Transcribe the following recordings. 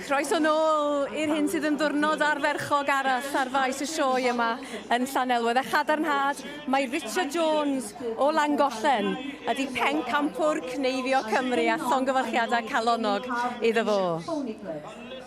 Croeso nôl i'r hyn sydd yn ddiwrnod arferchog arall ar faes y sioe yma yn Llanelwedd. A chadarnhad, mae Richard Jones o Langollen ydi pencampwr cneifio Cymru a llongyfarchiadau calonog iddo fo.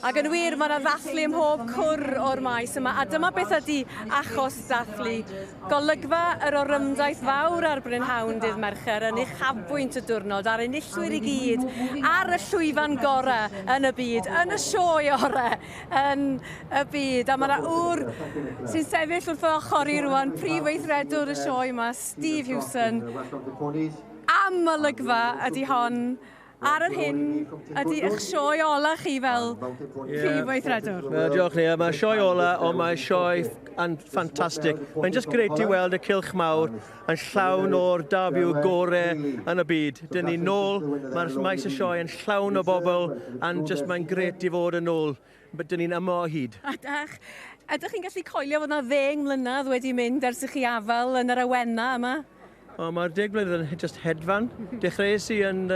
Ac yn wir, mae'na ddathlu ym mhob cwr o'r maes yma, a dyma beth ydi achos ddathlu. Golygfa yr orymdaith fawr ar Brynhawn dydd Mercher yn uchafbwynt y diwrnod a'r enillwyr i gyd ar y llwyfan gorau yn y byd, yn y sioe orau yn y byd. A mae'na ŵr sy'n sefyll wrth o ochori rwan, prif weithredwr y sioe yma, Steve Hughson. Am olygfa ydi hon. Ar yr hyn, ydy eich sioe ola chi fel prif weithredwr? Diolch ni, mae sioe ola, ond mae sioe yn ffantastig. Mae'n just greit i weld y cylch mawr yn llawn o'r dabiw gorau yn y byd. Dyn ni nôl, mae'r maes y sioe yn llawn o bobl, a mae'n greit i fod yn ôl. Dyn ni'n yma o hyd. Ydych chi'n gallu coelio fod yna 10 mlynedd wedi mynd ers i chi afel yn yr awena yma? Mae'r 10 mlynedd yn just hedfan. Dechreuais i yn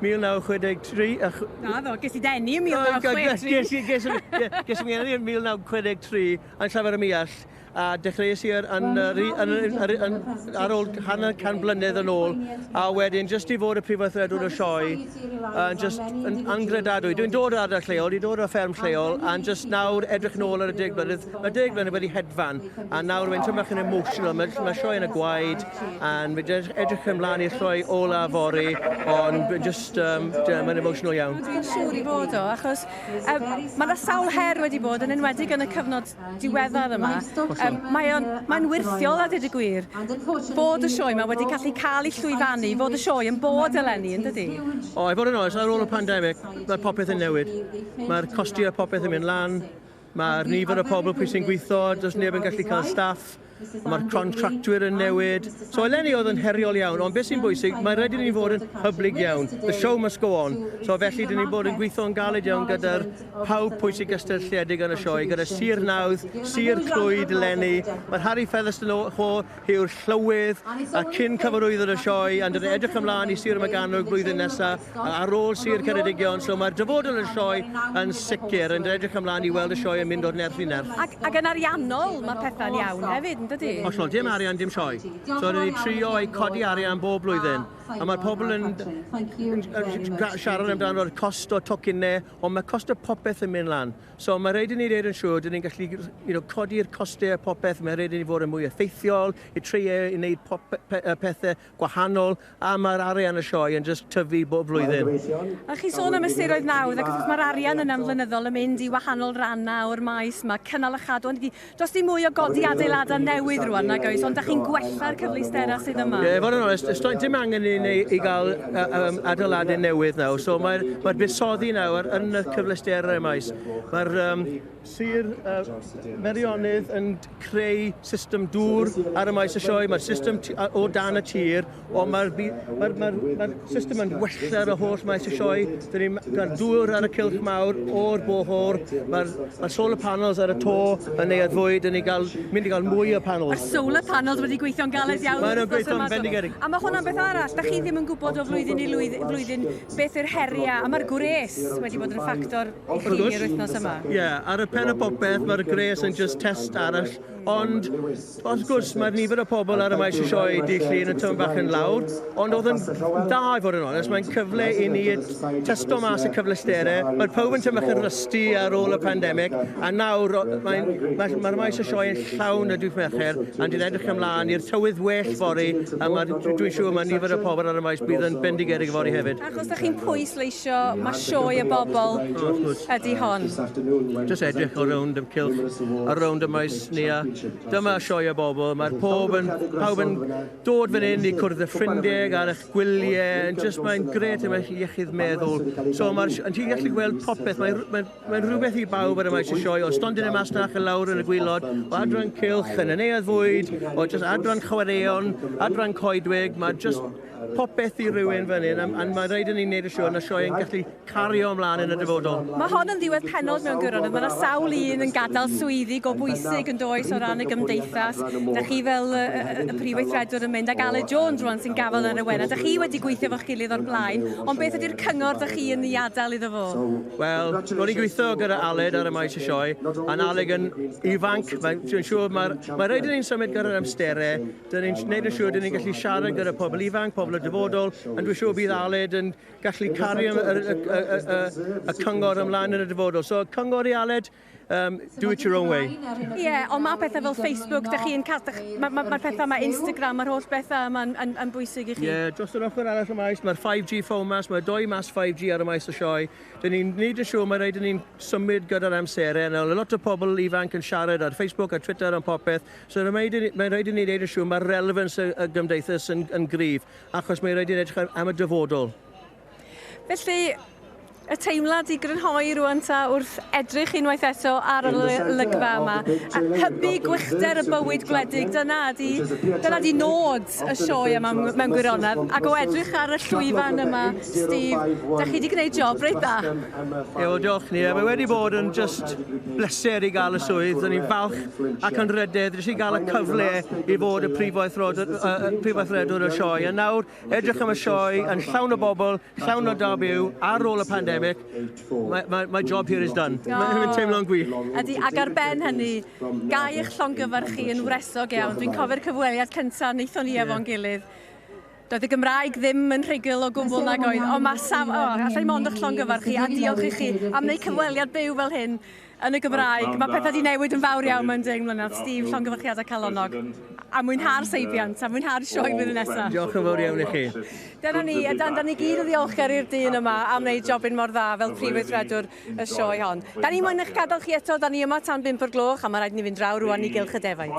1963. Naddo, ges i denu yn 1963. Ges i denu yn 1963 yn Llafar y Miall. A dechreuais i ar ôl hanner can blynedd yn ôl, a wedyn jyst i fod y prif weithredwr y sioe yn angredadwy. Dwi'n dod o'r ardal lleol, dwi'n dod o'r fferm lleol, a jyst nawr edrych nôl ar y 10 blynedd. Mae 10 blynedd wedi hedfan, a nawr mae'n tymach yn emotional. Mae sioe yn y gwaed, a mae'n edrych ymlaen i'r sioe ola fori, ond mae'n emotional iawn. Dwi'n siŵr i fod o, achos mae sawl her wedi bod, yn enwedig yn y cyfnod diweddar yma. Mae'n wirthiol a dweud y gwir bod y sioe yma wedi gallu cael ei llwyfannu, fod y sioe yn bod eleni, yn dydi? I fod yn oes, ar ôl y pandemig, mae popeth yn newid. Mae'r costiau popeth yn mynd lan, mae'r nifer o pobl pwy sy'n gweithio, does neb yn gallu cael staff. Mae'r contractwyr yn newid. So eleni oedd yn heriol iawn, ond beth sy'n bwysig, mae'n rhaid i ni fod yn hyblyg iawn. The show must go on. So felly, dyn ni'n bod yn gweithio yn galed iawn gyda'r pawb pwysig gysylltiedig yn y sioe, gyda Sir Nawdd, Sir Clwyd eleni. Mae'r Harry Featherstone o yw'r llywydd, a cyn cyfarwyddwr y sioe, a dyn ni'n edrych ymlaen i Sir Maganog blwyddyn nesaf, ar ôl Sir Ceredigion. So mae'r dyfodol y sioe yn sicr, yn edrych ymlaen i weld y sioe yn mynd o'r nerth i nerth. Ac yn ariannol, mae pethau'n iawn hefyd, Hollol, dim arian, dim sioe. So rydyn ni trio i codi arian bob blwyddyn. A mae'r pobl yn siarad amdano'r cost o tocynnau, ond mae cost o popeth yn mynd lan. So mae rhaid i ni wneud yn siŵr, dyn ni'n gallu codi'r costau popeth, mae rhaid i ni fod yn mwy effeithiol, i trio i wneud pethau gwahanol, a mae'r arian y sioe yn just tyfu bob blwyddyn. A chi sôn am ystyroedd nawdd, ac mae'r arian yn amflynyddol yn mynd i wahanol rannau o'r maes, mae cynnal a chadw, ond does dim mwy o godi adeiladau newydd rwan nag oes, ond da chi'n gwella'r cyfleusterau sydd yma? Ie, fod yn onest, dim angen i gael adeiladau newydd nawr, so mae'r buddsoddi nawr yn y cyfleusterau maes. Mae'r Sir Meirionnydd yn creu system dŵr ar y maes y sioe, mae'r system o dan y tir, ond mae'r system yn wella'r y holl maes y sioe. Dyn ni'n cael dŵr ar y cylch mawr o'r bohor, mae'r solar panels ar y to yn neud fwy, dyn ni'n mynd i gael mwy o panels. Mae'r solar panels wedi gweithio'n galed iawn. Mae'n gweithio'n bendigedig. A mae hwnna'n beth arall, da chi ddim yn gwybod o flwyddyn i flwyddyn beth yw'r heriau, a mae'r gwres wedi bod yn ffactor i chi i'r wythnos yma. Ie, ar y pen y popeth, mae'r gres yn just test arall, ond wrth gwrs mae'r nifer o pobl ar y maes y sioe di llun yn tyfn bach yn lawr, ond oedd yn da i fod yn onest, mae'n cyfle i ni testo mas y cyfleusterau, mae'r pawb yn tyfn bach yn rusty ar ôl y pandemig, a nawr mae'r maes y sioe yn llawn y dwyth Mercher, a dwi'n edrych ymlaen i'r tywydd well fori, a dwi'n siŵr mae nifer o pobl ar y maes bydd yn bendigedig fori hefyd. Achos da chi'n pwysleisio, mae sioe y bobl ydy hon? Just edrych o rownd y cylch, a rownd y maes ni, dyma sioe y bobl. Mae'r pawb yn dod fan hyn i cwrdd y ffrindiau ar eich gwyliau, mae'n gret am eich iechyd meddwl. So ti'n gallu gweld popeth, mae'n rhywbeth i bawb ar y maes y sioe, o stondin y masnach y lawr yn y gwylod, o adran cylch yn y neuadd fwyd, o just adran chwaraeon, adran coedwig, popeth i rywun fan hyn, a mae rhaid i ni wneud y sioe, a sioe yn gallu cario ymlaen yn y dyfodol. Mae hon yn ddiwedd penod mewn gwirionedd. Mae yna sawl un yn gadael swyddi go bwysig yn does o ran y gymdeithas. Da chi fel y Pri Weithredwr yn mynd ag Aled Jones rwan sy'n gafel yn y wen. Da chi wedi gweithio fo'ch gilydd o'r blaen, ond beth ydy'r cyngor da chi yn ei adael iddo fo? Wel, ro'n i'n gweithio gyda Aled ar y maes y sioe, a'n Aled yn ifanc. Dwi'n siŵr mae rhaid i ni'n symud gyda'r amsterau. Dyn ni'n gwneud yn siŵr dyn ni'n gallu siarad gyda pobl ifanc, pobl y dyfodol, ond dwi'n siŵr bydd Aled yn gallu cario y cyngor ymlaen yn y dyfodol. So, cyngor i Aled, do it your own way. Ie, ond mae pethau fel Facebook, mae'r pethau mae Instagram, mae'r holl bethau yma'n bwysig i chi. Ie, dros yr ochr arall y maes, mae'r 5G ffôn mas, mae'r 2 mas 5G ar y maes y sioe. Dyn ni'n gwneud yn siŵr mae rhaid i ni'n symud gyda'r amserau. Nawr, lot o pobl ifanc yn siarad ar Facebook, ar Twitter, am popeth. So mae rhaid i ni wneud yn siŵr mae'r relevance y gymdeithas yn gryf, achos mae rhaid i ni edrych am y dyfodol. Felly, y teimlad i grynhoi rwan ta wrth edrych unwaith eto ar y lygfa yma. Hybu gwychder y bywyd gwledig, dyna di nod y sioe yma mewn gwirionedd. Ac o edrych ar y llwyfan yma, Steve, da chi wedi gwneud job reit dda. Ie, wel diolch ni. Mae wedi bod yn just bleser i gael y swydd. Dyn ni'n falch ac yn rydydd. Dys i gael y cyfle i fod y Prif Weithredwr y sioe. A nawr, edrych am y sioe yn llawn o bobl, llawn o dabyw, ar ôl y pandemig. My job here is done. Mae'n teimlo'n gwych. Ydy, ac ar ben hynny, gai eich llongyfarchu yn wresog iawn. Dwi'n cofio'r cyfweliad cyntaf wnaethon ni efo'n gilydd. Doedd y Gymraeg ddim yn rhugl o gwbl nag oedd, ond allai mond eich llongyfarchu a diolch i chi am wneud cyfweliad byw fel hyn yn y Gymraeg. Mae pethau wedi newid yn fawr iawn mewn 10 mlynedd. Steve, llongyfarchiadau calonog. A mwynha'r seibiant, a mwynha'r sioe blwyddyn nesaf. Diolch yn fawr iawn i chi. Dyna ni, da ni gyd o ddiolchgar i'r dyn yma am wneud jobyn mor dda fel Prif Weithredwr y sioe hon. Da ni moyn eich gadael chi eto, da ni yma tan 5 o'r gloch, a mae rhaid ni fynd draw rwan i gylch y defaid.